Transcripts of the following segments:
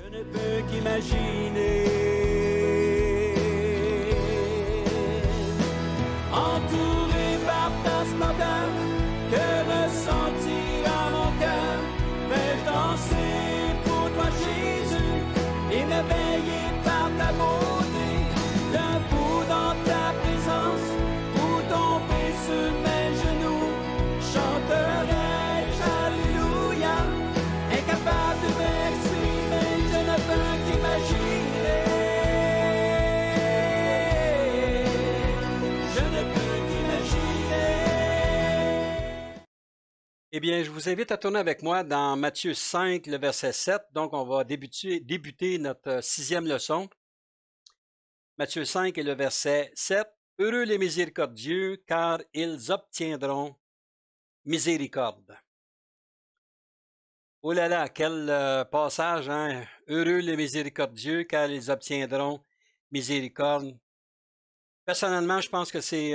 Je ne peux qu'imaginer, entouré par ta splendeur, que ressentira mon cœur. Vais-je danser pour toi, Jésus, émerveillé par ta beauté, debout dans ta présence, ou tomber sur mes genoux, chanterai-je Alléluia, incapable de m'exprimer, je ne peux qu'imaginer. Je ne peux qu'imaginer. Eh bien, je vous invite à tourner avec moi dans Matthieu 5, le verset 7. Donc, on va débuter notre 6e leçon. Matthieu 5 et le verset 7. Heureux les miséricordieux, car ils obtiendront miséricorde. Oh là là, quel passage, hein? Heureux les miséricordieux, car ils obtiendront miséricorde. Personnellement, je pense que c'est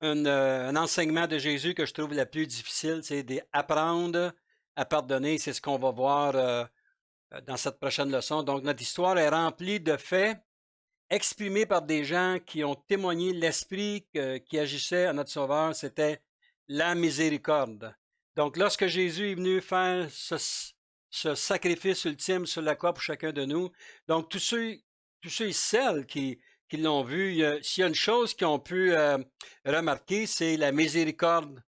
un enseignement de Jésus que je trouve le plus difficile, c'est d'apprendre à pardonner. C'est ce qu'on va voir dans cette prochaine leçon. Donc, notre histoire est remplie de faits exprimés par des gens qui ont témoigné l'esprit qui agissait à notre Sauveur, c'était la miséricorde. Donc, lorsque Jésus est venu faire ce sacrifice ultime sur la croix pour chacun de nous, donc tous ceux et celles qui l'ont vu, s'il y a une chose qu'ils ont pu remarquer, c'est la miséricorde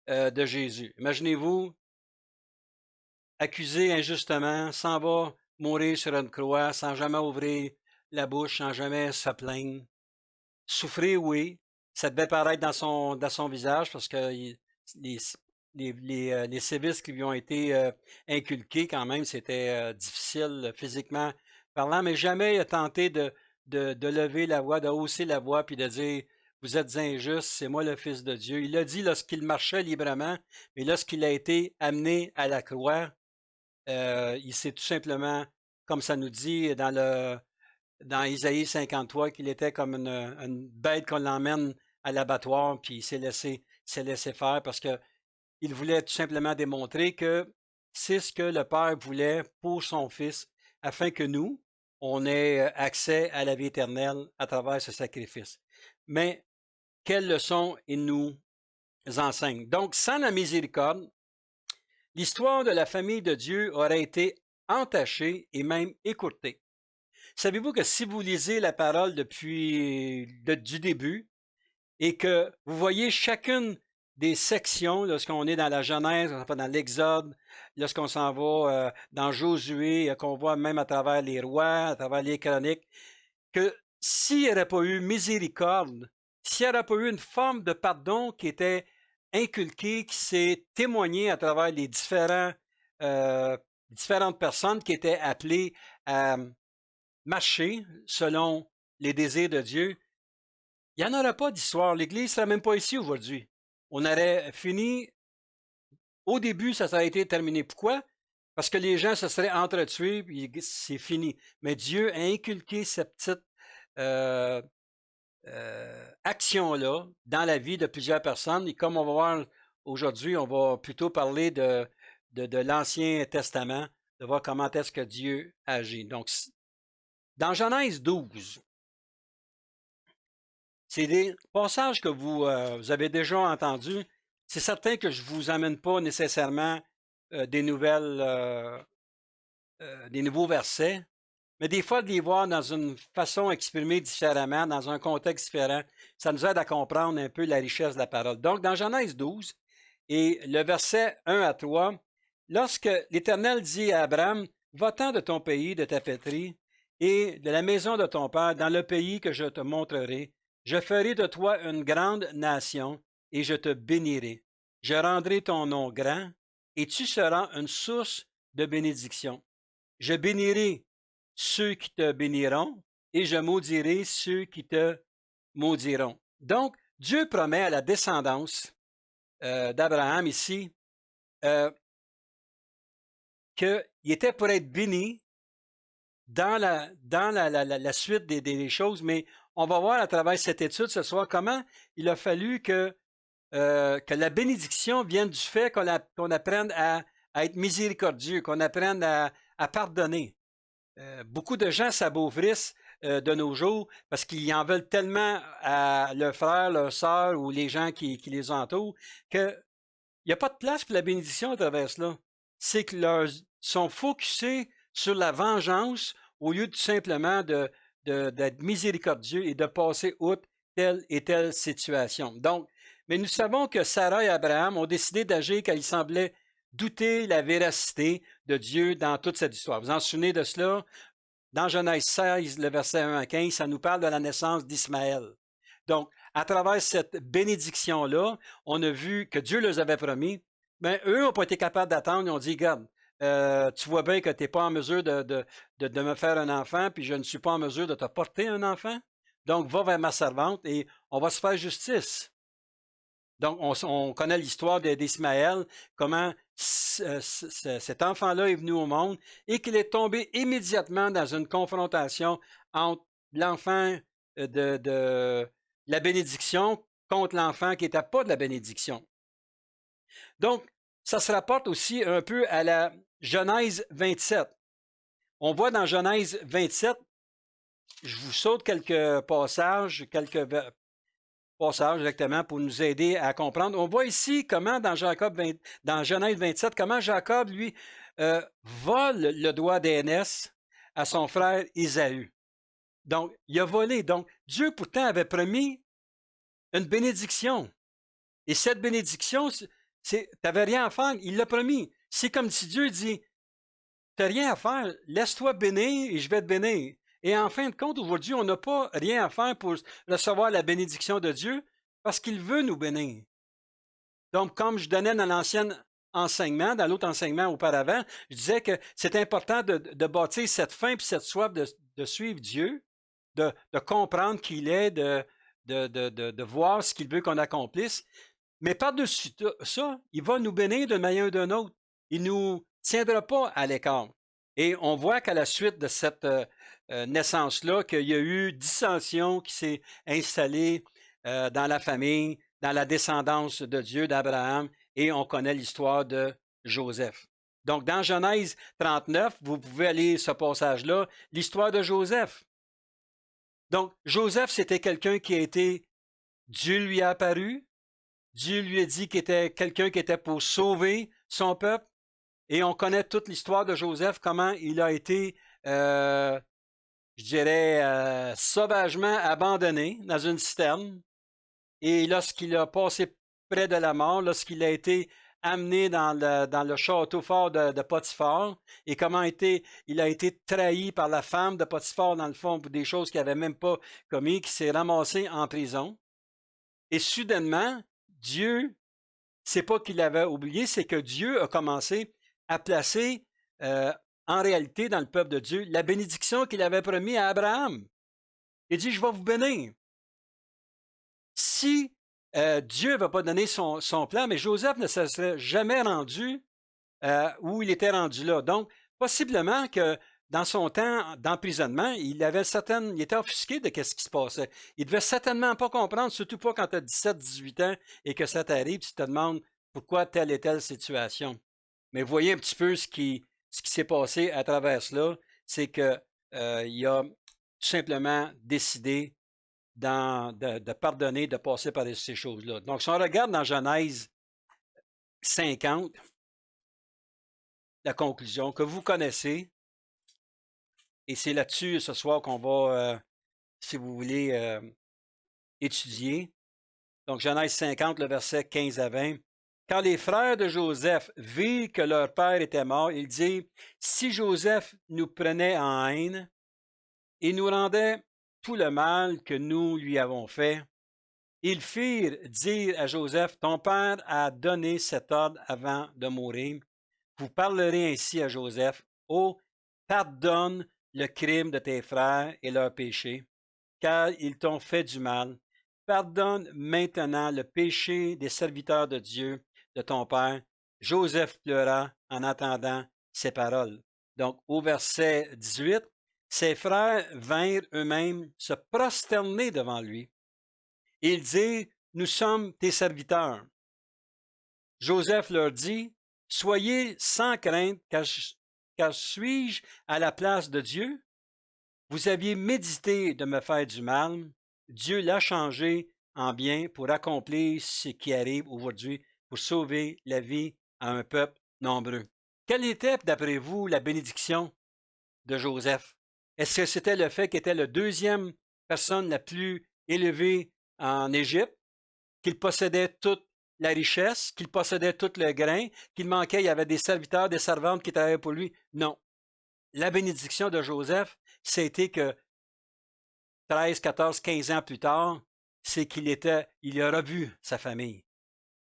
de Jésus. Imaginez-vous, accusé injustement, s'en va mourir sur une croix sans jamais ouvrir la bouche, sans jamais se plaindre. Souffrir, oui, ça devait paraître dans son visage parce que les sévices qui lui ont été inculqués quand même, c'était difficile physiquement parlant, mais jamais il a tenté de lever la voix, de hausser la voix, puis de dire « Vous êtes injustes, c'est moi le Fils de Dieu ». Il l'a dit lorsqu'il marchait librement, mais lorsqu'il a été amené à la croix, il s'est tout simplement, comme ça nous dit dans Isaïe 53, qu'il était comme une bête qu'on l'emmène à l'abattoir, puis il s'est laissé faire parce qu'il voulait tout simplement démontrer que c'est ce que le Père voulait pour son Fils, afin que nous, on ait accès à la vie éternelle à travers ce sacrifice. Mais quelle leçon il nous enseigne? Donc, sans la miséricorde, l'histoire de la famille de Dieu aurait été entachée et même écourtée. Savez-vous que si vous lisez la parole depuis du début et que vous voyez chacune des sections, lorsqu'on est dans la Genèse, on va dans l'Exode, lorsqu'on s'en va dans Josué, qu'on voit même à travers les rois, à travers les chroniques, que s'il n'y aurait pas eu miséricorde, s'il n'y aurait pas eu une forme de pardon qui était inculquée, qui s'est témoignée à travers les différentes personnes qui étaient appelées à marcher selon les désirs de Dieu, il n'y en aurait pas d'histoire. L'Église ne serait même pas ici aujourd'hui. On aurait fini, au début, ça aurait été terminé. Pourquoi? Parce que les gens se seraient entretués, puis c'est fini. Mais Dieu a inculqué cette petite action-là dans la vie de plusieurs personnes. Et comme on va voir aujourd'hui, on va plutôt parler de l'Ancien Testament, de voir comment est-ce que Dieu agit. Donc, dans Genèse 12, c'est des passages que vous avez déjà entendus. C'est certain que je ne vous amène pas nécessairement des nouveaux versets, mais des fois de les voir dans une façon exprimée différemment, dans un contexte différent, ça nous aide à comprendre un peu la richesse de la parole. Donc, dans Genèse 12, et le verset 1 à 3, lorsque l'Éternel dit à Abraham, « Va-t'en de ton pays, de ta patrie, et de la maison de ton père, dans le pays que je te montrerai, je ferai de toi une grande nation, et je te bénirai. Je rendrai ton nom grand, et tu seras une source de bénédiction. Je bénirai ceux qui te béniront, et je maudirai ceux qui te maudiront. » Donc, Dieu promet à la descendance d'Abraham ici qu'il était pour être béni dans la suite des choses, mais on va voir à travers cette étude ce soir comment il a fallu que la bénédiction vienne du fait qu'on apprenne à être miséricordieux, qu'on apprenne à pardonner. Beaucoup de gens s'abauvrissent de nos jours parce qu'ils en veulent tellement à leurs frères, leurs sœurs ou les gens qui les entourent qu'il n'y a pas de place pour la bénédiction à travers cela. C'est que sont focusés sur la vengeance au lieu tout simplement d'être miséricordieux et de passer outre telle et telle situation. Donc, mais nous savons que Sarah et Abraham ont décidé d'agir quand il semblait douter la véracité de Dieu dans toute cette histoire. Vous vous en souvenez de cela? Dans Genèse 16, le verset 1 à 15, ça nous parle de la naissance d'Ismaël. Donc, à travers cette bénédiction-là, on a vu que Dieu les avait promis, mais eux n'ont pas été capables d'attendre. Ils ont dit, regarde, tu vois bien que tu n'es pas en mesure de me faire un enfant, puis je ne suis pas en mesure de te porter un enfant. Donc, va vers ma servante et on va se faire justice. Donc, on connaît l'histoire d'Ismaël, comment cet enfant-là est venu au monde et qu'il est tombé immédiatement dans une confrontation entre l'enfant de la bénédiction contre l'enfant qui n'était pas de la bénédiction. Donc, ça se rapporte aussi un peu à la Genèse 27. On voit dans Genèse 27, je vous saute quelques passages exactement pour nous aider à comprendre. On voit ici comment dans Genèse 27, comment Jacob, lui, vole le doigt d'aînesse à son frère Ésaü. Donc, il a volé. Donc, Dieu pourtant avait promis une bénédiction. Et cette bénédiction, tu n'avais rien à faire, il l'a promis. C'est comme si Dieu dit, tu n'as rien à faire, laisse-toi bénir et je vais te bénir. Et en fin de compte, aujourd'hui, on n'a pas rien à faire pour recevoir la bénédiction de Dieu parce qu'il veut nous bénir. Donc, comme je donnais dans dans l'autre enseignement auparavant, je disais que c'est important de bâtir cette faim et cette soif de suivre Dieu, de comprendre qui il est, de voir ce qu'il veut qu'on accomplisse. Mais par-dessus ça, il va nous bénir d'une manière ou d'une autre. Il ne nous tiendra pas à l'écart. Et on voit qu'à la suite de cette naissance-là, qu'il y a eu dissension qui s'est installée dans la famille, dans la descendance de Dieu, d'Abraham, et on connaît l'histoire de Joseph. Donc, dans Genèse 39, vous pouvez aller ce passage-là, l'histoire de Joseph. Donc, Joseph, c'était quelqu'un qui a été, Dieu lui a apparu, Dieu lui a dit qu'il était quelqu'un qui était pour sauver son peuple, et on connaît toute l'histoire de Joseph, comment il a été, sauvagement abandonné dans une citerne. Et lorsqu'il a passé près de la mort, lorsqu'il a été amené dans le château fort de Potiphar, et comment il a été trahi par la femme de Potiphar, dans le fond, pour des choses qu'il n'avait même pas commis, qui s'est ramassé en prison. Et soudainement, Dieu, c'est pas qu'il l'avait oublié, c'est que Dieu a commencé à placer en réalité dans le peuple de Dieu la bénédiction qu'il avait promis à Abraham. Il dit, je vais vous bénir. Si Dieu ne va pas donner son plan, mais Joseph ne se serait jamais rendu où il était rendu là. Donc, possiblement que dans son temps d'emprisonnement, il était offusqué de ce qui se passait. Il ne devait certainement pas comprendre, surtout pas quand tu as 17-18 ans et que ça t'arrive, tu te demandes pourquoi telle et telle situation. Mais vous voyez un petit peu ce qui s'est passé à travers cela, c'est qu'il a tout simplement décidé de pardonner, de passer par ces choses-là. Donc, si on regarde dans Genèse 50, la conclusion que vous connaissez, et c'est là-dessus ce soir qu'on va, si vous voulez, étudier. Donc, Genèse 50, le verset 15 à 20. Quand les frères de Joseph virent que leur père était mort, ils dirent, si Joseph nous prenait en haine et nous rendait tout le mal que nous lui avons fait, ils firent dire à Joseph, ton père a donné cet ordre avant de mourir. Vous parlerez ainsi à Joseph, oh, pardonne le crime de tes frères et leurs péchés, car ils t'ont fait du mal. Pardonne maintenant le péché des serviteurs de Dieu, de ton père. Joseph pleura en entendant ces paroles. Donc, au verset 18, ses frères vinrent eux-mêmes se prosterner devant lui. Et ils dirent, nous sommes tes serviteurs. Joseph leur dit, soyez sans crainte, car suis-je à la place de Dieu? Vous aviez médité de me faire du mal. Dieu l'a changé en bien pour accomplir ce qui arrive aujourd'hui, pour sauver la vie à un peuple nombreux. Quelle était, d'après vous, la bénédiction de Joseph? Est-ce que c'était le fait qu'il était la deuxième personne la plus élevée en Égypte, qu'il possédait toute la richesse, qu'il possédait tout le grain, qu'il manquait, il y avait des serviteurs, des servantes qui travaillaient pour lui? Non. La bénédiction de Joseph, c'était que 13, 14, 15 ans plus tard, c'est il a revu sa famille.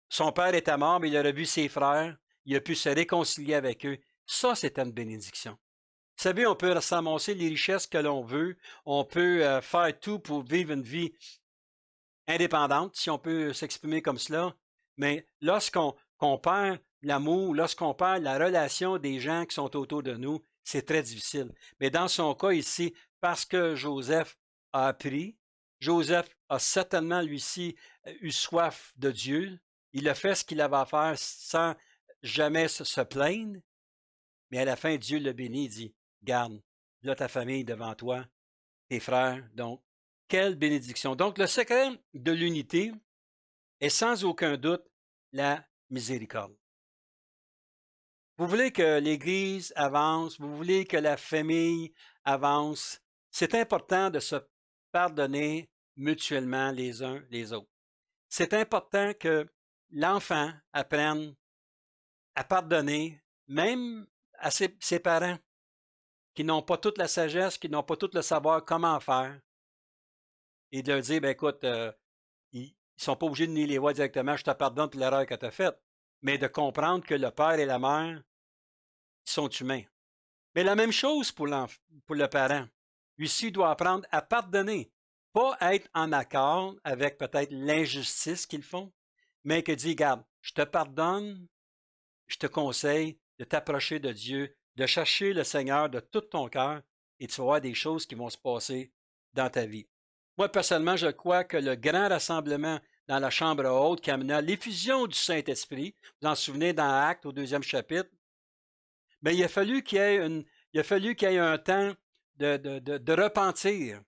Son père était mort, mais il a revu ses frères, il a pu se réconcilier avec eux. Ça, c'était une bénédiction. Vous savez, on peut s'amasser les richesses que l'on veut, on peut faire tout pour vivre une vie indépendante, si on peut s'exprimer comme cela, mais lorsqu'on perd l'amour, lorsqu'on perd la relation des gens qui sont autour de nous, c'est très difficile. Mais dans son cas ici, parce que Joseph a appris, Joseph a certainement, lui-ci, eu soif de Dieu, il a fait ce qu'il avait à faire sans jamais se plaindre, mais à la fin, Dieu le bénit, il dit, garde, là ta famille devant toi, tes frères, donc, quelle bénédiction. Donc, le secret de l'unité est sans aucun doute la miséricorde. Vous voulez que l'Église avance, vous voulez que la famille avance, c'est important de se pardonner mutuellement les uns les autres. C'est important que l'enfant apprenne à pardonner, même à ses parents, qui n'ont pas toute la sagesse, qui n'ont pas tout le savoir comment faire, et de leur dire, ben écoute, ils ne sont pas obligés de nier les voix directement, je te pardonne pour l'erreur que tu as faite, mais de comprendre que le père et la mère sont humains. Mais la même chose pour le parent. Lui-ci doit apprendre à pardonner, pas être en accord avec peut-être l'injustice qu'ils font, mais que dit, regarde, je te pardonne, je te conseille de t'approcher de Dieu, de chercher le Seigneur de tout ton cœur, et tu vas voir des choses qui vont se passer dans ta vie. Moi, personnellement, je crois que le grand rassemblement dans la chambre haute qui amena l'effusion du Saint-Esprit, vous vous en souvenez dans Actes au 2e chapitre, mais il a fallu qu'il y ait un temps de repentir.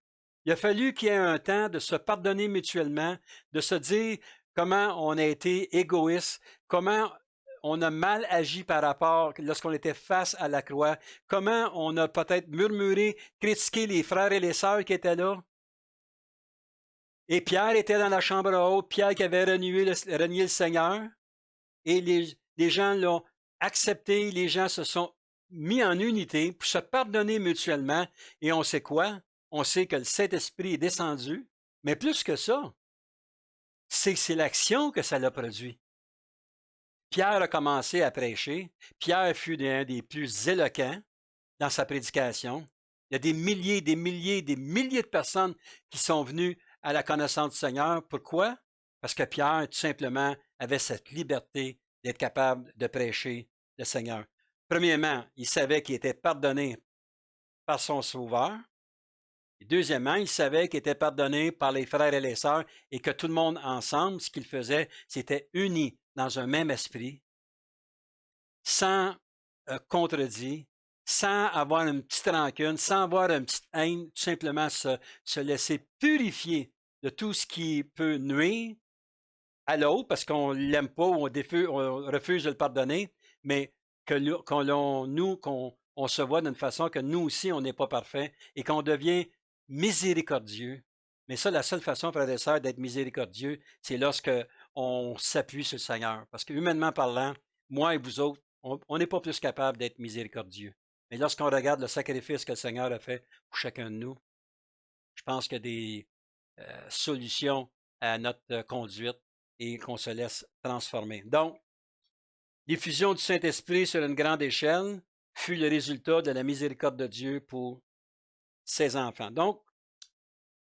Il a fallu qu'il y ait un temps de se pardonner mutuellement, de se dire comment on a été égoïste, comment on a mal agi par rapport lorsqu'on était face à la croix, comment on a peut-être murmuré, critiqué les frères et les sœurs qui étaient là. Et Pierre était dans la chambre haute, Pierre qui avait renié le Seigneur, et les gens l'ont accepté, les gens se sont mis en unité pour se pardonner mutuellement, et on sait quoi? On sait que le Saint-Esprit est descendu, mais plus que ça, c'est l'action que ça l'a produit. Pierre a commencé à prêcher, Pierre fut un des plus éloquents dans sa prédication. Il y a des milliers de personnes qui sont venues à la connaissance du Seigneur. Pourquoi? Parce que Pierre, tout simplement, avait cette liberté d'être capable de prêcher le Seigneur. Premièrement, il savait qu'il était pardonné par son Sauveur. Et deuxièmement, il savait qu'il était pardonné par les frères et les sœurs et que tout le monde ensemble, ce qu'il faisait, c'était uni dans un même esprit, sans contredit, sans avoir une petite rancune, sans avoir une petite haine, tout simplement se laisser purifier de tout ce qui peut nuire à l'autre, parce qu'on ne l'aime pas ou on refuse de le pardonner, mais qu'on se voit d'une façon que nous aussi, on n'est pas parfait et qu'on devient miséricordieux. Mais ça, la seule façon, frères et sœurs, d'être miséricordieux, c'est lorsque on s'appuie sur le Seigneur. Parce que, humainement parlant, moi et vous autres, on n'est pas plus capable d'être miséricordieux. Mais lorsqu'on regarde le sacrifice que le Seigneur a fait pour chacun de nous, je pense qu'il y a des solutions à notre conduite et qu'on se laisse transformer. Donc, l'effusion du Saint-Esprit sur une grande échelle fut le résultat de la miséricorde de Dieu pour ses enfants. Donc,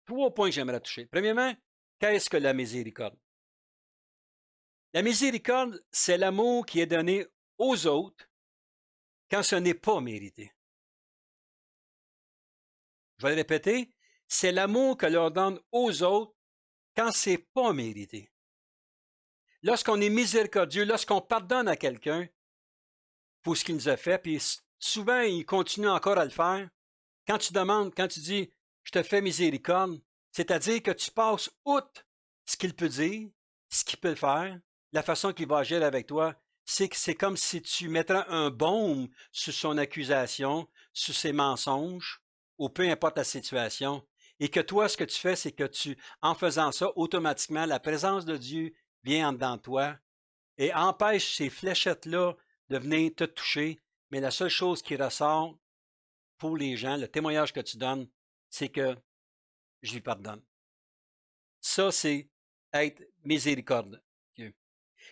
3 points que j'aimerais toucher. Premièrement, qu'est-ce que la miséricorde? La miséricorde, c'est l'amour qui est donné aux autres quand ce n'est pas mérité. Je vais le répéter, c'est l'amour que l'on donne aux autres quand ce n'est pas mérité. Lorsqu'on est miséricordieux, lorsqu'on pardonne à quelqu'un pour ce qu'il nous a fait, puis souvent, il continue encore à le faire. Quand tu demandes, quand tu dis « Je te fais miséricorde », c'est-à-dire que tu passes outre ce qu'il peut dire, ce qu'il peut faire, la façon qu'il va agir avec toi, c'est que c'est comme si tu mettrais un baume sur son accusation, sur ses mensonges, ou peu importe la situation, et que toi, ce que tu fais, c'est que en faisant ça, automatiquement, la présence de Dieu vient en dedans de toi et empêche ces fléchettes-là de venir te toucher. Mais la seule chose qui ressort pour les gens, le témoignage que tu donnes, c'est que je lui pardonne. Ça, c'est être miséricordieux.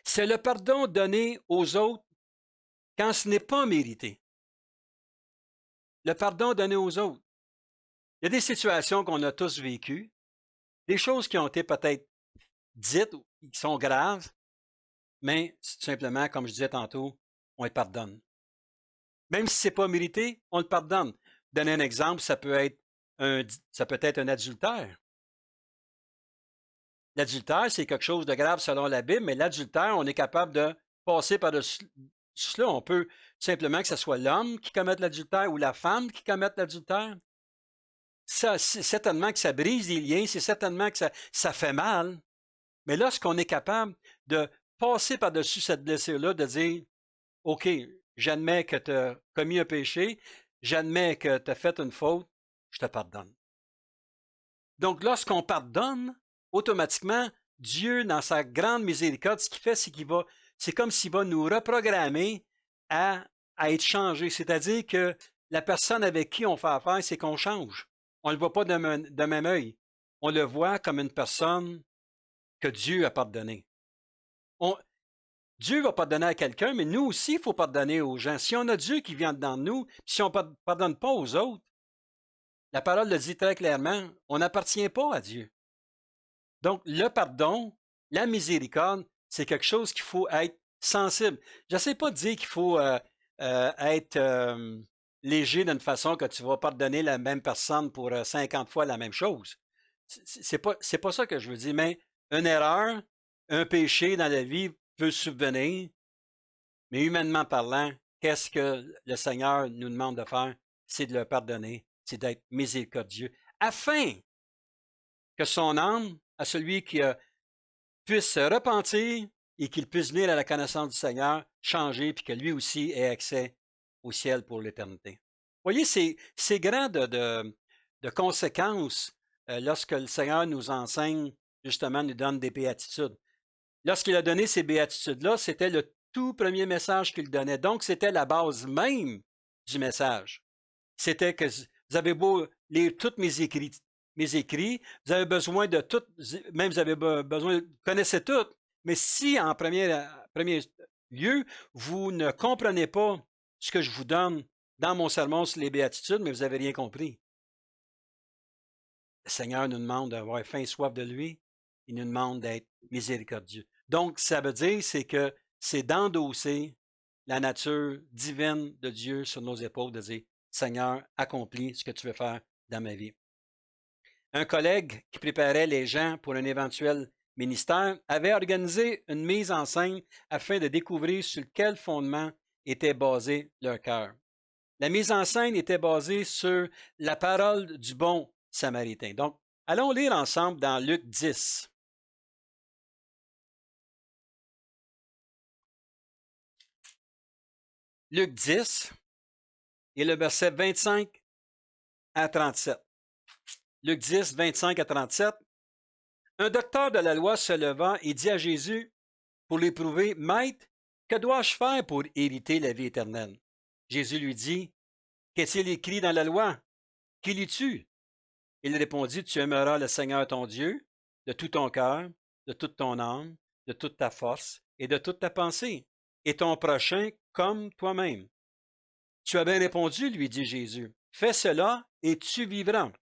C'est le pardon donné aux autres quand ce n'est pas mérité. Le pardon donné aux autres. Il y a des situations qu'on a tous vécues, des choses qui ont été peut-être dites ou qui sont graves, mais tout simplement, comme je disais tantôt, on les pardonne. Même si ce n'est pas mérité, on le pardonne. Donner un exemple, ça peut être un adultère. L'adultère, c'est quelque chose de grave selon la Bible, mais l'adultère, on est capable de passer par-dessus cela. On peut simplement que ce soit l'homme qui commette l'adultère ou la femme qui commette l'adultère. Ça, c'est certainement que ça brise les liens, c'est certainement que ça fait mal. Mais lorsqu'on est capable de passer par-dessus cette blessure-là, de dire « OK, j'admets que tu as commis un péché, j'admets que tu as fait une faute, je te pardonne. » Donc, lorsqu'on pardonne, automatiquement, Dieu, dans sa grande miséricorde, ce qu'il fait, c'est comme s'il va nous reprogrammer à être changé. C'est-à-dire que la personne avec qui on fait affaire, c'est qu'on change. On ne le voit pas de même œil. On le voit comme une personne que Dieu a pardonné. Dieu va pardonner à quelqu'un, mais nous aussi, il faut pardonner aux gens. Si on a Dieu qui vient dans nous, si on ne pardonne pas aux autres, la parole le dit très clairement, on n'appartient pas à Dieu. Donc, le pardon, la miséricorde, c'est quelque chose qu'il faut être sensible. Je n'essaie pas de dire qu'il faut être léger d'une façon que tu vas pardonner la même personne pour 50 fois la même chose. C'est pas ça que je veux dire, mais une erreur, un péché dans la vie peut subvenir, mais humainement parlant, qu'est-ce que le Seigneur nous demande de faire? C'est de le pardonner, c'est d'être miséricordieux, afin que son âme, à celui qui puisse se repentir et qu'il puisse venir à la connaissance du Seigneur, changer, puis que lui aussi ait accès au ciel pour l'éternité. Vous voyez, c'est grand de conséquences lorsque le Seigneur nous enseigne, justement, nous donne des béatitudes. Lorsqu'il a donné ces béatitudes-là, c'était le tout premier message qu'il donnait. Donc, c'était la base même du message. C'était que vous avez beau lire tous mes écrits, vous avez besoin de tout, même vous avez besoin, vous connaissez tout, mais si en premier lieu, vous ne comprenez pas ce que je vous donne dans mon sermon sur les béatitudes, mais vous n'avez rien compris. Le Seigneur nous demande d'avoir faim et soif de lui, il nous demande d'être miséricordieux. Donc, ça veut dire, c'est que c'est d'endosser la nature divine de Dieu sur nos épaules, de dire, Seigneur, accomplis ce que tu veux faire dans ma vie. Un collègue qui préparait les gens pour un éventuel ministère avait organisé une mise en scène afin de découvrir sur quel fondement était basé leur cœur. La mise en scène était basée sur la parole du bon Samaritain. Donc, allons lire ensemble dans Luc 10. Luc 10 et le verset 25 à 37. Luc 10, 25 à 37. Un docteur de la loi se leva et dit à Jésus, pour l'éprouver, « Maître, que dois-je faire pour hériter la vie éternelle? » Jésus lui dit, « Qu'est-il écrit dans la loi? Qui lis-tu? » Il répondit, « Tu aimeras le Seigneur ton Dieu de tout ton cœur, de toute ton âme, de toute ta force et de toute ta pensée, et ton prochain comme toi-même. » « Tu as bien répondu, lui dit Jésus. Fais cela et tu vivras. »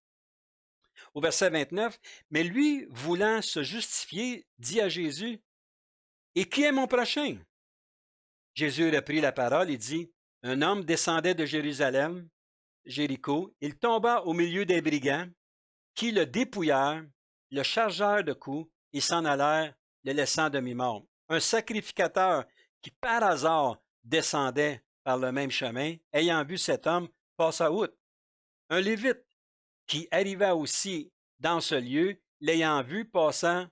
Au verset 29, mais lui, voulant se justifier, dit à Jésus, « Et qui est mon prochain? » Jésus reprit la parole et dit, « Un homme descendait de Jérusalem, Jéricho, il tomba au milieu des brigands, qui le dépouillèrent, le chargèrent de coups, et s'en allèrent, le laissant demi-mort. Un sacrificateur qui par hasard descendait par le même chemin, ayant vu cet homme, passa outre. Un Lévite qui arriva aussi dans ce lieu, l'ayant vu, passa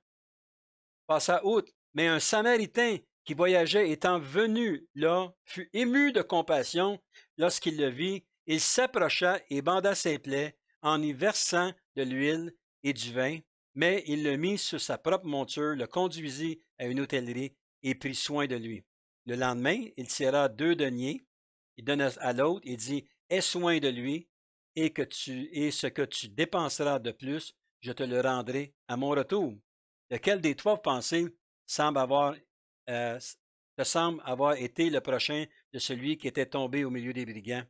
outre. Mais un Samaritain qui voyageait étant venu là, fut ému de compassion lorsqu'il le vit. Il s'approcha et banda ses plaies en y versant de l'huile et du vin, mais il le mit sur sa propre monture, le conduisit à une hôtellerie et prit soin de lui. Le lendemain, il tira 2 deniers, il donna à l'autre et dit, aie soin de lui, et ce que tu dépenseras de plus, je te le rendrai à mon retour. Lequel des 3 pensez semble avoir été le prochain de celui qui était tombé au milieu des brigands?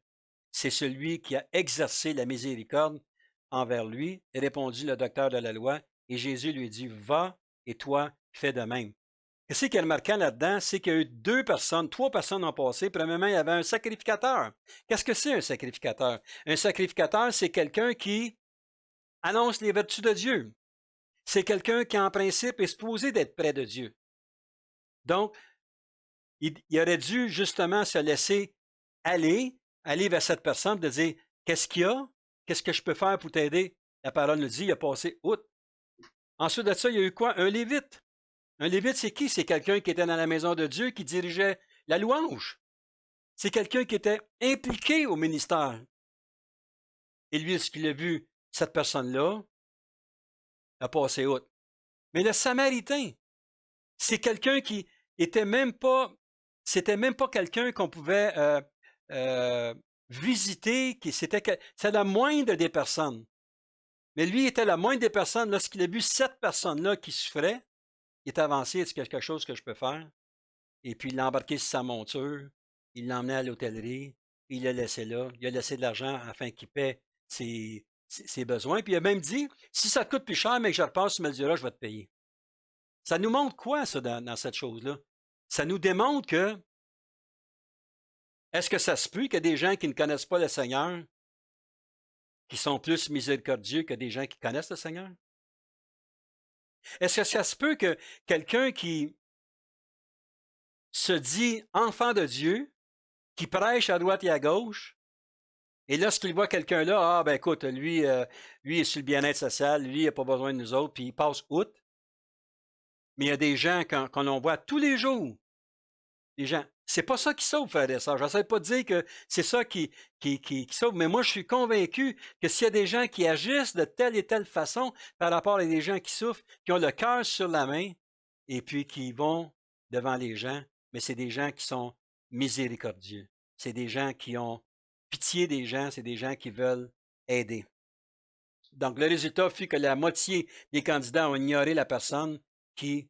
C'est celui qui a exercé la miséricorde envers lui, répondit le docteur de la loi, et Jésus lui dit, va, et toi, fais de même. Qu'est-ce qui est remarquant là-dedans? C'est qu'il y a eu 3 personnes ont passé. Premièrement, il y avait un sacrificateur. Qu'est-ce que c'est un sacrificateur? Un sacrificateur, c'est quelqu'un qui annonce les vertus de Dieu. C'est quelqu'un qui, en principe, est supposé d'être près de Dieu. Donc, il aurait dû justement se laisser aller vers cette personne, de dire, qu'est-ce qu'il y a? Qu'est-ce que je peux faire pour t'aider? La parole nous dit, il a passé outre. Ensuite de ça, il y a eu quoi? Un Lévite. Un Lévite, c'est qui? C'est quelqu'un qui était dans la maison de Dieu, qui dirigeait la louange. C'est quelqu'un qui était impliqué au ministère. Et lui, est-ce qu'il a vu cette personne-là? A passé outre. Mais le Samaritain, c'est quelqu'un qui était même pas, c'était même pas quelqu'un qu'on pouvait visiter, c'est la moindre des personnes. Mais lui était la moindre des personnes. Lorsqu'il a vu cette personne-là qui souffrait, il est avancé, est-ce qu'il y a quelque chose que je peux faire? Et puis il l'a embarqué sur sa monture, il l'a emmené à l'hôtellerie, il l'a laissé là, il a laissé de l'argent afin qu'il paie ses besoins. Puis il a même dit, si ça te coûte plus cher, mais que je repasse, tu me le diras, je vais te payer. Ça nous montre quoi, ça, dans cette chose-là? Ça nous démontre que, est-ce que ça se peut qu'il y a des gens qui ne connaissent pas le Seigneur, qui sont plus miséricordieux que des gens qui connaissent le Seigneur? Est-ce que ça se peut que quelqu'un qui se dit enfant de Dieu, qui prêche à droite et à gauche, et lorsqu'il voit quelqu'un là, ah ben écoute, lui est sur le bien-être social, lui, il n'a pas besoin de nous autres, puis il passe outre. Mais il y a des gens qu'on voit tous les jours. Les gens, c'est pas ça qui sauve, frères et sœurs. Je n'essaie pas de dire que c'est ça qui sauve, mais moi, je suis convaincu que s'il y a des gens qui agissent de telle et telle façon par rapport à des gens qui souffrent, qui ont le cœur sur la main, et puis qui vont devant les gens, mais c'est des gens qui sont miséricordieux. C'est des gens qui ont pitié des gens, c'est des gens qui veulent aider. Donc, le résultat fut que la moitié des candidats ont ignoré la personne qui,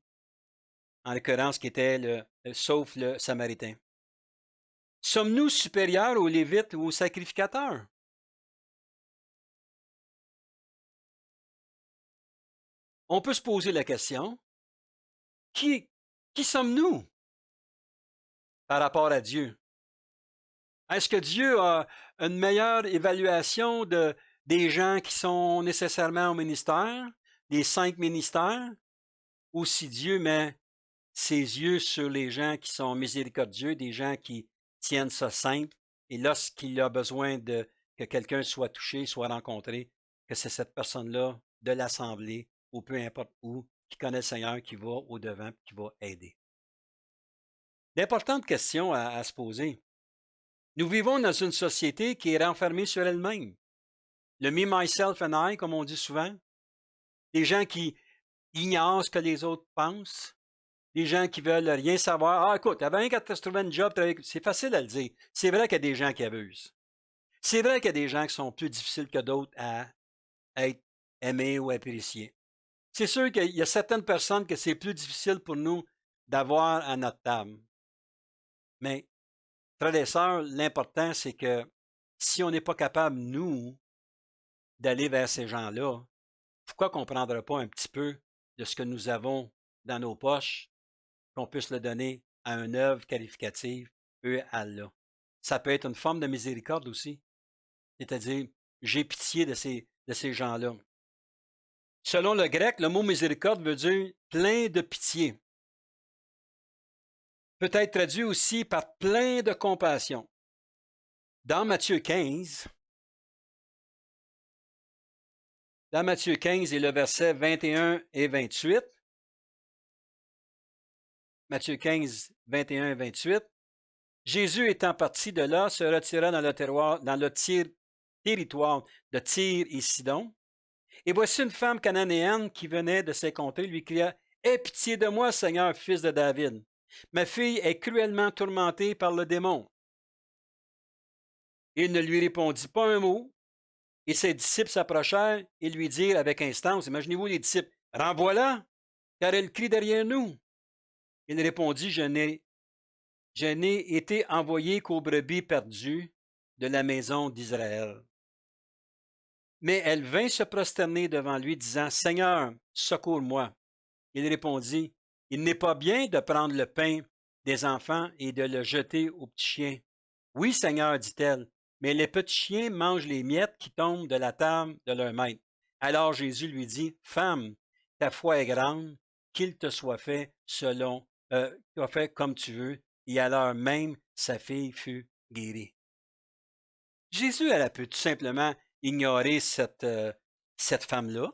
en l'occurrence, qui était sauf le Samaritain. Sommes-nous supérieurs aux Lévites ou aux sacrificateurs? On peut se poser la question, qui sommes-nous par rapport à Dieu? Est-ce que Dieu a une meilleure évaluation des gens qui sont nécessairement au ministère, des 5 ministères, ou si Dieu met ses yeux sur les gens qui sont miséricordieux, des gens qui tiennent ça simple, et lorsqu'il a besoin que quelqu'un soit touché, soit rencontré, que c'est cette personne-là de l'Assemblée, ou peu importe où, qui connaît le Seigneur, qui va au-devant, qui va aider. D'importantes questions à se poser. Nous vivons dans une société qui est renfermée sur elle-même. Le me, myself and I, comme on dit souvent. Des gens qui ignorent ce que les autres pensent. Des gens qui veulent rien savoir. Ah, écoute, avant quand tu as trouvé un job, c'est facile à le dire. C'est vrai qu'il y a des gens qui abusent. C'est vrai qu'il y a des gens qui sont plus difficiles que d'autres à être aimés ou appréciés. C'est sûr qu'il y a certaines personnes que c'est plus difficile pour nous d'avoir à notre table. Mais, frères et sœurs, l'important, c'est que si on n'est pas capable, nous, d'aller vers ces gens-là, pourquoi qu'on ne prendrait pas un petit peu de ce que nous avons dans nos poches, qu'on puisse le donner à une œuvre qualificative, eux, à Allah? Ça peut être une forme de miséricorde aussi. C'est-à-dire, j'ai pitié de ces gens-là. Selon le grec, le mot miséricorde veut dire plein de pitié. Peut être traduit aussi par plein de compassion. Dans Matthieu 15, et le verset 21 et 28, Matthieu 15, 21 et 28, Jésus étant parti de là, se retira dans le territoire de Tyr et Sidon. Et voici une femme cananéenne qui venait de ses contrées, lui cria, « Aie pitié de moi, Seigneur, fils de David. Ma fille est cruellement tourmentée par le démon. » Il ne lui répondit pas un mot, et ses disciples s'approchèrent et lui dirent avec instance, imaginez-vous les disciples, « Renvoie-la, car elle crie derrière nous. » Il répondit, je n'ai été envoyé qu'aux brebis perdues de la maison d'Israël. Mais elle vint se prosterner devant lui, disant, « Seigneur, secours-moi. » Il répondit, « Il n'est pas bien de prendre le pain des enfants et de le jeter aux petits chiens. »« Oui, Seigneur, dit-elle, mais les petits chiens mangent les miettes qui tombent de la table de leur maître. » Alors Jésus lui dit, « Femme, ta foi est grande, qu'il te soit fait comme tu veux. » Et à l'heure même, sa fille fut guérie. Jésus, elle a pu tout simplement ignorer cette femme-là.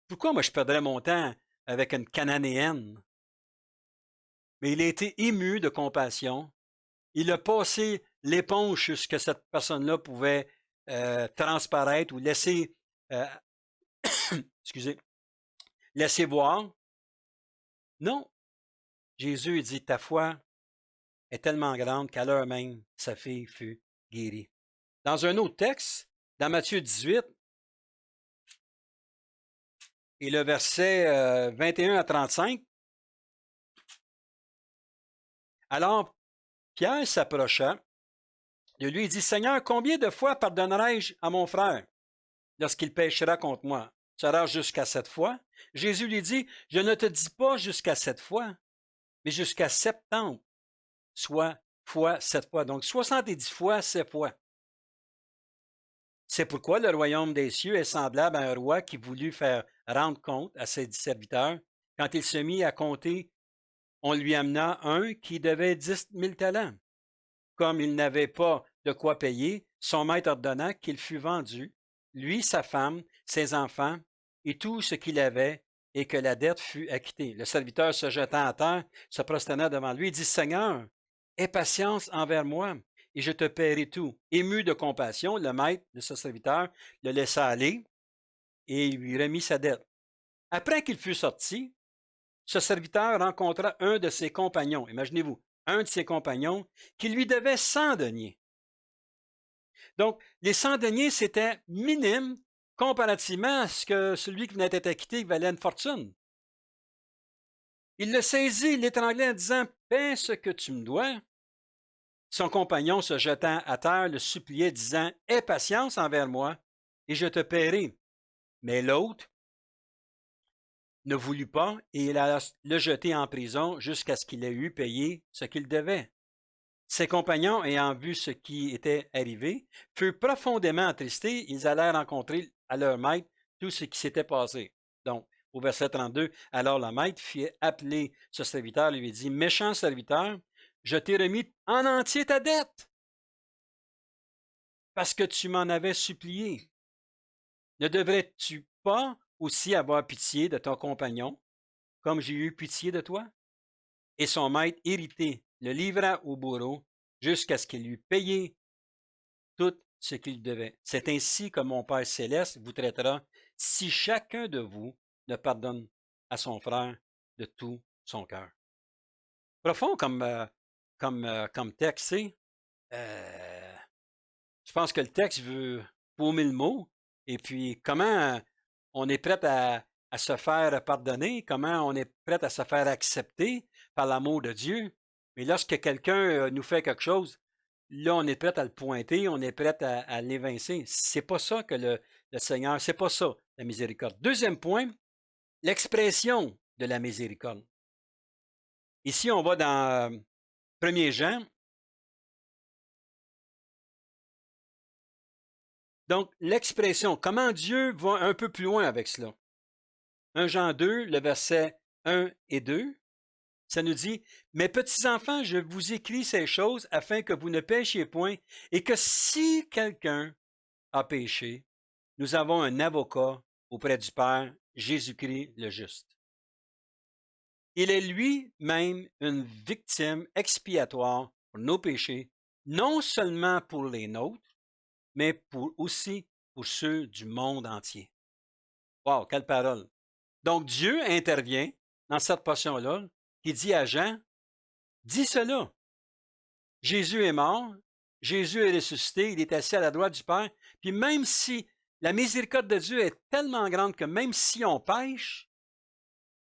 Pourquoi moi je perdrais mon temps avec une Cananéenne? Mais il a été ému de compassion. Il a passé l'éponge sur ce que cette personne-là pouvait transparaître ou laisser, laisser voir. Non. Jésus dit, ta foi est tellement grande qu'à l'heure même, sa fille fut guérie. Dans un autre texte, dans Matthieu 18, et le verset 21 à 35, alors Pierre s'approcha de lui et dit, « Seigneur, combien de fois pardonnerai-je à mon frère lorsqu'il péchera contre moi? Sera jusqu'à 7 fois? » Jésus lui dit, « Je ne te dis pas jusqu'à 7 fois, mais jusqu'à 70, soit fois 7 fois. » Donc 70 fois 7 fois. C'est pourquoi le royaume des cieux est semblable à un roi qui voulut faire rendre compte à ses serviteurs. Quand il se mit à compter, on lui amena un qui devait 10 000 talents. Comme il n'avait pas de quoi payer, son maître ordonna qu'il fût vendu, lui, sa femme, ses enfants et tout ce qu'il avait, et que la dette fût acquittée. Le serviteur se jetant à terre, se prosterna devant lui et dit, « Seigneur, aie patience envers moi, et je te paierai tout. » Ému de compassion, le maître de ce serviteur le laissa aller et lui remit sa dette. Après qu'il fut sorti, ce serviteur rencontra un de ses compagnons, imaginez-vous, un de ses compagnons qui lui devait 100 deniers. Donc, les 100 deniers, c'était minime comparativement à ce que celui qui venait d'être acquitté valait une fortune. Il le saisit, l'étranglait en disant, « Paie ce que tu me dois. » Son compagnon, se jetant à terre, le suppliait, disant, « Aie patience envers moi, et je te paierai. » Mais l'autre ne voulut pas, et il alla le jeter en prison jusqu'à ce qu'il ait eu payé ce qu'il devait. Ses compagnons, ayant vu ce qui était arrivé, furent profondément attristés. Ils allèrent rencontrer à leur maître tout ce qui s'était passé. Donc, au verset 32, alors le maître fit appeler ce serviteur et lui dit, « Méchant serviteur, je t'ai remis en entier ta dette, parce que tu m'en avais supplié. Ne devrais-tu pas aussi avoir pitié de ton compagnon, comme j'ai eu pitié de toi? » Et son maître, irrité, le livra au bourreau jusqu'à ce qu'il eût payé tout ce qu'il devait. C'est ainsi que mon Père céleste vous traitera si chacun de vous ne pardonne à son frère de tout son cœur. Profond comme texte, c'est. Je pense que le texte veut paumer le mot. Et puis, comment on est prêt à se faire pardonner, comment on est prêt à se faire accepter par l'amour de Dieu. Mais lorsque quelqu'un nous fait quelque chose, là, on est prêt à le pointer, on est prêt à l'évincer. C'est pas ça que le Seigneur, c'est pas ça, la miséricorde. Deuxième point, l'expression de la miséricorde. Ici, on va dans 1er Jean. Donc, l'expression, comment Dieu va un peu plus loin avec cela. 1 Jean 2, le verset 1 et 2. Ça nous dit, mes petits-enfants, je vous écris ces choses afin que vous ne péchiez point et que si quelqu'un a péché, nous avons un avocat auprès du Père, Jésus-Christ le juste. Il est lui-même une victime expiatoire pour nos péchés, non seulement pour les nôtres, mais aussi pour ceux du monde entier. Wow, quelle parole! Donc Dieu intervient dans cette portion-là, qui dit à Jean, dis cela. Jésus est mort, Jésus est ressuscité, il est assis à la droite du Père, puis même si la miséricorde de Dieu est tellement grande que même si on pêche,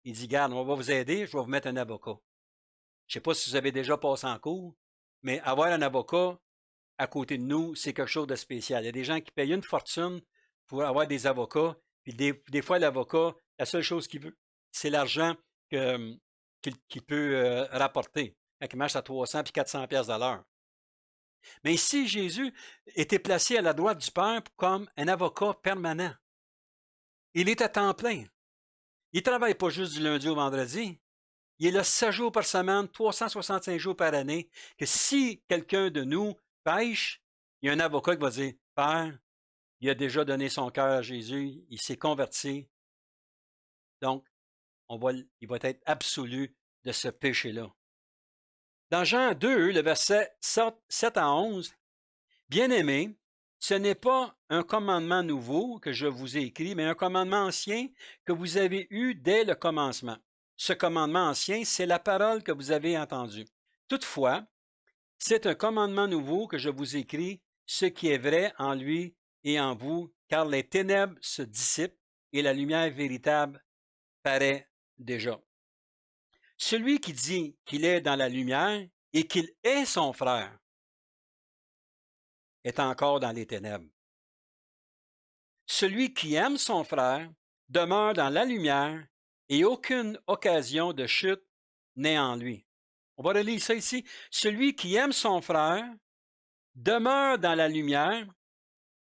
il dit, garde, on va vous aider, je vais vous mettre un avocat. Je ne sais pas si vous avez déjà passé en cours, mais avoir un avocat à côté de nous, c'est quelque chose de spécial. Il y a des gens qui payent une fortune pour avoir des avocats, puis des fois, l'avocat, la seule chose qu'il veut, c'est l'argent qu'il peut rapporter. Quand il marche à 300 puis 400 pièces à l'heure. Mais ici, Jésus était placé à la droite du Père comme un avocat permanent. Il est à temps plein. Il ne travaille pas juste du lundi au vendredi. Il est là 7 jours par semaine, 365 jours par année, que si quelqu'un de nous pêche, il y a un avocat qui va dire, Père, il a déjà donné son cœur à Jésus, il s'est converti. Donc, il va être absolu de ce péché-là. Dans Jean 2, le verset 7 à 11, « Bien-aimés, ce n'est pas un commandement nouveau que je vous ai écrit, mais un commandement ancien que vous avez eu dès le commencement. Ce commandement ancien, c'est la parole que vous avez entendue. Toutefois, c'est un commandement nouveau que je vous écris, ce qui est vrai en lui et en vous, car les ténèbres se dissipent et la lumière véritable paraît déjà. Celui qui dit qu'il est dans la lumière et qu'il est son frère est encore dans les ténèbres. Celui qui aime son frère demeure dans la lumière et aucune occasion de chute n'est en lui. On va relire ça ici. Celui qui aime son frère demeure dans la lumière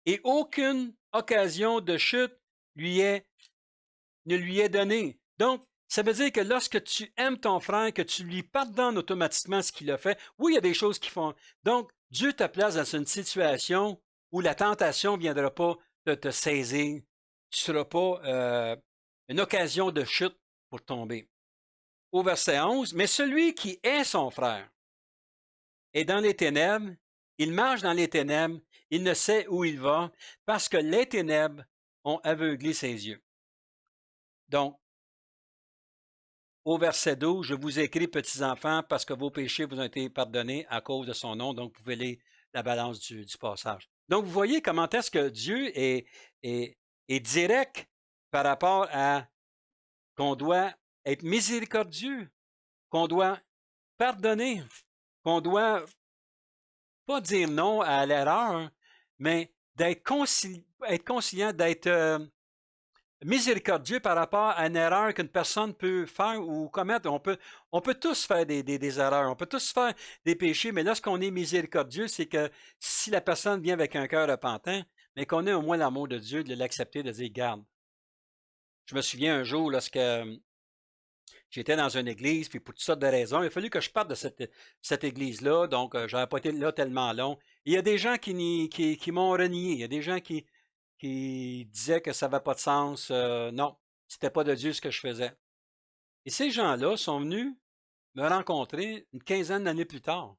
et aucune occasion de chute ne lui est donnée. Donc, ça veut dire que lorsque tu aimes ton frère, que tu lui pardonnes automatiquement ce qu'il a fait, oui, il y a des choses qui font. Donc, Dieu te place dans une situation où la tentation ne viendra pas de te saisir. Tu ne seras pas une occasion de chute pour tomber. Au verset 11, « Mais celui qui est son frère est dans les ténèbres, il marche dans les ténèbres, il ne sait où il va, parce que les ténèbres ont aveuglé ses yeux. » Donc, au verset 12, « Je vous écris, petits-enfants, parce que vos péchés vous ont été pardonnés à cause de son nom. » Donc, vous pouvez lire la balance du passage. Donc, vous voyez comment est-ce que Dieu est direct par rapport à qu'on doit être miséricordieux, qu'on doit pardonner, qu'on doit pas dire non à l'erreur, mais d'être conciliant, d'être miséricordieux par rapport à une erreur qu'une personne peut faire ou commettre. On peut tous faire des erreurs, on peut tous faire des péchés, mais lorsqu'on est miséricordieux, c'est que si la personne vient avec un cœur repentant, mais qu'on ait au moins l'amour de Dieu, de l'accepter, de dire, garde. Je me souviens un jour, lorsque j'étais dans une église, puis pour toutes sortes de raisons, il a fallu que je parte de cette église-là, donc je n'avais pas été là tellement long. Et il y a des gens qui m'ont renié, il y a des gens qui disaient que ça n'avait pas de sens. Non, c'était pas de Dieu ce que je faisais. Et ces gens-là sont venus me rencontrer une quinzaine d'années plus tard,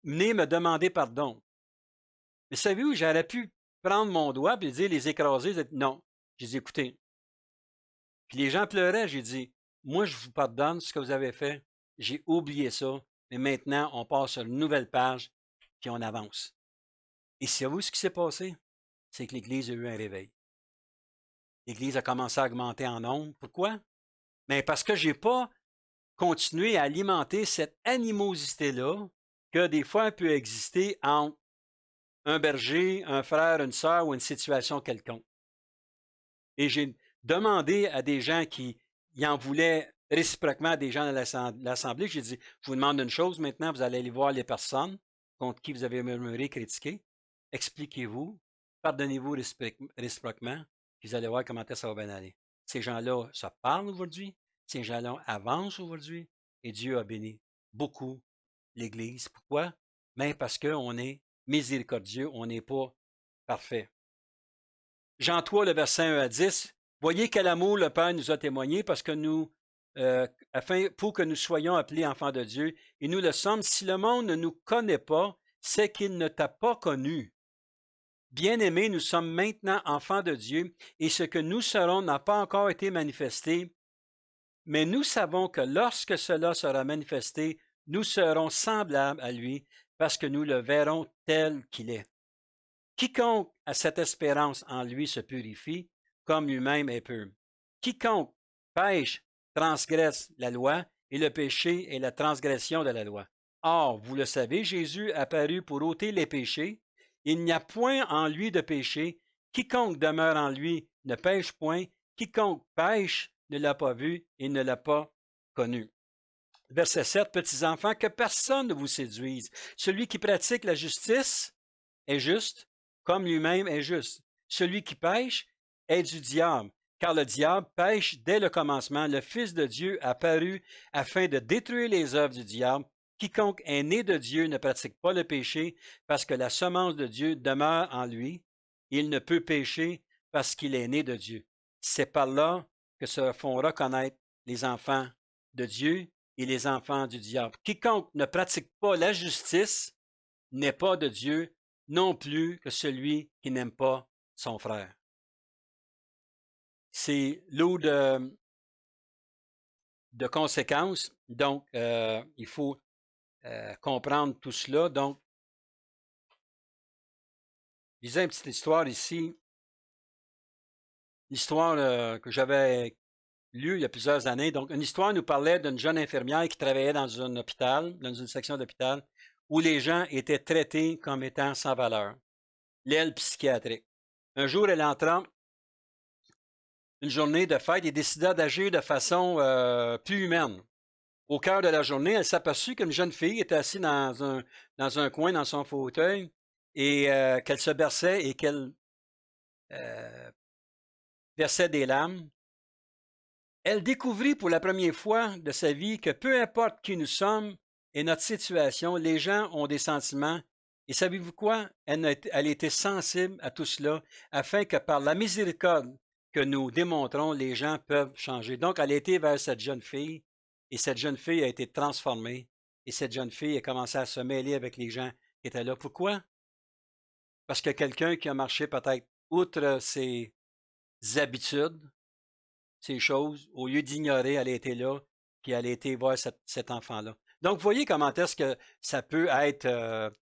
venir me demander pardon. Mais savez-vous, j'aurais pu prendre mon doigt et dire les écraser, dire non. J'ai dit, écoutez. Puis les gens pleuraient, j'ai dit, moi je vous pardonne ce que vous avez fait, j'ai oublié ça, mais maintenant on passe sur une nouvelle page, puis on avance. Et savez-vous ce qui s'est passé? C'est que l'Église a eu un réveil. L'Église a commencé à augmenter en nombre. Pourquoi? Mais parce que je n'ai pas continué à alimenter cette animosité-là que des fois elle peut exister entre un berger, un frère, une sœur ou une situation quelconque. Et j'ai demandé à des gens qui en voulaient réciproquement à des gens de l'Assemblée, j'ai dit, je vous demande une chose maintenant, vous allez aller voir les personnes contre qui vous avez murmuré, critiqué, expliquez-vous, pardonnez-vous réciproquement, puis vous allez voir comment ça va bien aller. Ces gens-là se parlent aujourd'hui, ces gens-là avancent aujourd'hui, et Dieu a béni beaucoup l'Église. Pourquoi? Mais parce qu'on est miséricordieux, on n'est pas parfait. Jean 3, le verset 1 à 10. Voyez quel amour le Père nous a témoigné parce que pour que nous soyons appelés enfants de Dieu, et nous le sommes. Si le monde ne nous connaît pas, c'est qu'il ne t'a pas connu. Bien-aimés, nous sommes maintenant enfants de Dieu, et ce que nous serons n'a pas encore été manifesté, mais nous savons que lorsque cela sera manifesté, nous serons semblables à lui, parce que nous le verrons tel qu'il est. Quiconque a cette espérance en lui se purifie, comme lui-même est pur. Quiconque pêche transgresse la loi, et le péché est la transgression de la loi. Or, vous le savez, Jésus apparut pour ôter les péchés. Il n'y a point en lui de péché. Quiconque demeure en lui ne pêche point. Quiconque pêche ne l'a pas vu et ne l'a pas connu. Verset 7, petits enfants, que personne ne vous séduise. Celui qui pratique la justice est juste, comme lui-même est juste. Celui qui pêche est du diable, car le diable pêche dès le commencement. Le Fils de Dieu apparut afin de détruire les œuvres du diable. Quiconque est né de Dieu ne pratique pas le péché, parce que la semence de Dieu demeure en lui. Il ne peut pécher parce qu'il est né de Dieu. C'est par là que se font reconnaître les enfants de Dieu et les enfants du diable. Quiconque ne pratique pas la justice n'est pas de Dieu, non plus que celui qui n'aime pas son frère. C'est lot de conséquences, donc il faut comprendre tout cela. Donc, je lisais une petite histoire ici, l'histoire que j'avais lue il y a plusieurs années. Donc, une histoire nous parlait d'une jeune infirmière qui travaillait dans un hôpital, dans une section d'hôpital, où les gens étaient traités comme étant sans valeur. L'aile psychiatrique. Un jour, elle entra une journée de fête et décida d'agir de façon plus humaine. Au cœur de la journée, elle s'aperçut qu'une jeune fille était assise dans un coin dans son fauteuil et qu'elle se berçait et qu'elle versait des larmes. Elle découvrit pour la première fois de sa vie que peu importe qui nous sommes et notre situation, les gens ont des sentiments. Et savez-vous quoi? Elle était sensible à tout cela afin que par la miséricorde que nous démontrons, les gens peuvent changer. Donc, elle a été vers cette jeune fille et cette jeune fille a été transformée et cette jeune fille a commencé à se mêler avec les gens qui étaient là. Pourquoi? Parce que quelqu'un qui a marché peut-être outre ses habitudes, ces choses, au lieu d'ignorer, elle a été là, puis elle a été voir cet enfant-là. Donc, vous voyez comment est-ce que ça peut être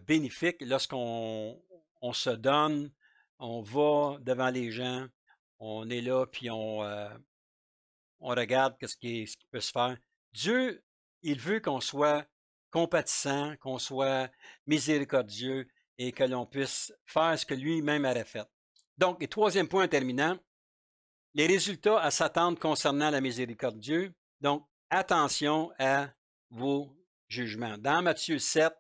bénéfique lorsqu'on se donne, on va devant les gens, on est là, puis on regarde ce qui peut se faire. Dieu, il veut qu'on soit compatissant, qu'on soit miséricordieux et que l'on puisse faire ce que lui-même aurait fait. Donc, et troisième point en terminant, les résultats à s'attendre concernant la miséricorde de Dieu. Donc, attention à vos jugements. Dans Matthieu 7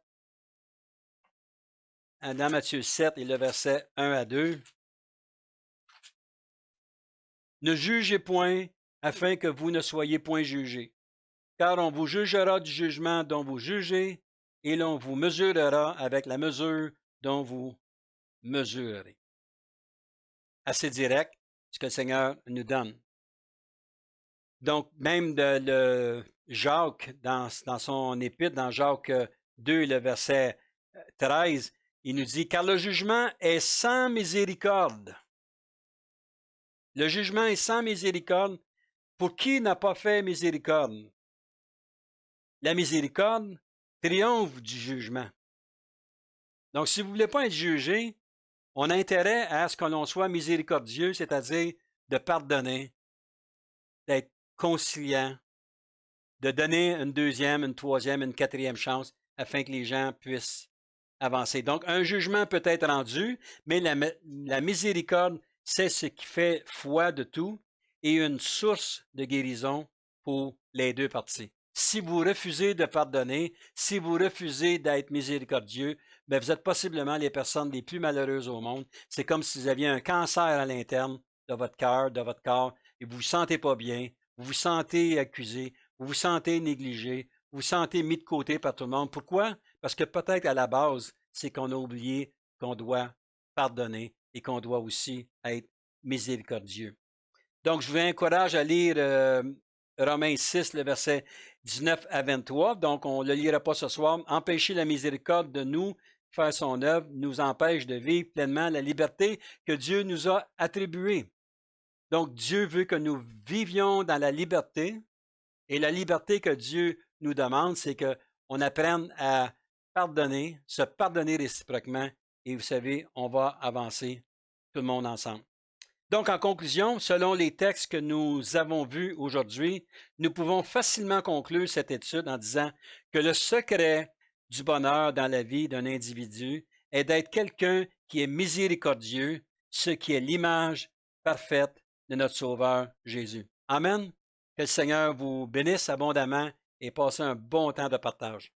et le verset 1 à 2, ne jugez point afin que vous ne soyez point jugés, car on vous jugera du jugement dont vous jugez, et l'on vous mesurera avec la mesure dont vous mesurerez. Assez direct, ce que le Seigneur nous donne. Donc, même le Jacques, dans son épître, dans Jacques 2, le verset 13, il nous dit « Car le jugement est sans miséricorde. » Le jugement est sans miséricorde. Pour qui n'a pas fait miséricorde? La miséricorde triomphe du jugement. Donc, si vous ne voulez pas être jugé, on a intérêt à ce que l'on soit miséricordieux, c'est-à-dire de pardonner, d'être conciliant, de donner une deuxième, une troisième, une quatrième chance afin que les gens puissent avancer. Donc, un jugement peut être rendu, mais la miséricorde, c'est ce qui fait foi de tout et une source de guérison pour les deux parties. Si vous refusez de pardonner, si vous refusez d'être miséricordieux, bien, vous êtes possiblement les personnes les plus malheureuses au monde. C'est comme si vous aviez un cancer à l'interne de votre cœur, de votre corps, et vous ne vous sentez pas bien, vous vous sentez accusé, vous vous vous sentez négligé, vous vous sentez mis de côté par tout le monde. Pourquoi? Parce que peut-être à la base, c'est qu'on a oublié qu'on doit pardonner et qu'on doit aussi être miséricordieux. Donc, je vous encourage à lire Romains 6, le verset 19 à 23. Donc, on ne le lira pas ce soir. Empêcher la miséricorde de nous faire son œuvre nous empêche de vivre pleinement la liberté que Dieu nous a attribuée. Donc, Dieu veut que nous vivions dans la liberté. Et la liberté que Dieu nous demande, c'est qu'on apprenne à pardonner, se pardonner réciproquement. Et vous savez, on va avancer tout le monde ensemble. Donc, en conclusion, selon les textes que nous avons vus aujourd'hui, nous pouvons facilement conclure cette étude en disant que le secret du bonheur dans la vie d'un individu est d'être quelqu'un qui est miséricordieux, ce qui est l'image parfaite de notre Sauveur Jésus. Amen. Que le Seigneur vous bénisse abondamment et passez un bon temps de partage.